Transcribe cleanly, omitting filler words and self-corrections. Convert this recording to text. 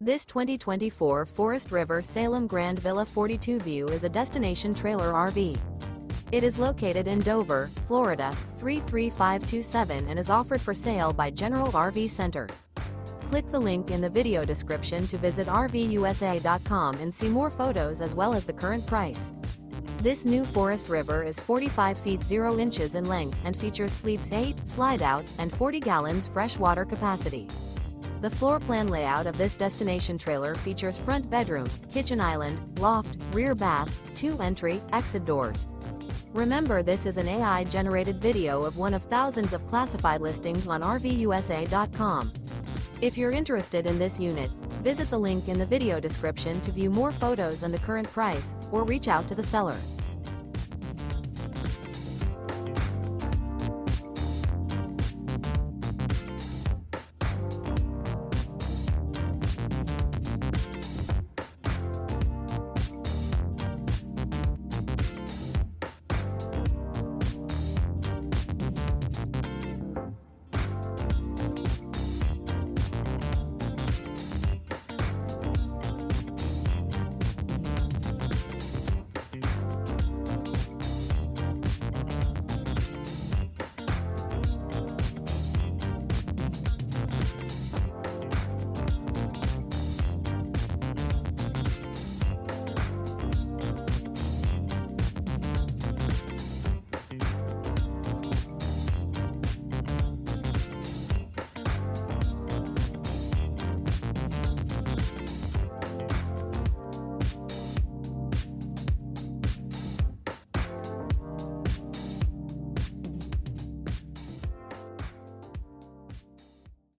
This 2024 Forest River Salem Grand Villa 42 View is a destination trailer RV. It is located in Dover, Florida, 33527 and is offered for sale by General RV Center. Click the link in the video description to visit RVUSA.com and see more photos as well as the current price. This new Forest River is 45 feet 0 inches in length and features sleeps 8, slide-out, and 40 gallons fresh water capacity. The floor plan layout of this destination trailer features front bedroom, kitchen island, loft, rear bath, 2 entry, exit doors. Remember, this is an AI-generated video of one of thousands of classified listings on RVUSA.com. If you're interested in this unit, visit the link in the video description to view more photos and the current price, or reach out to the seller.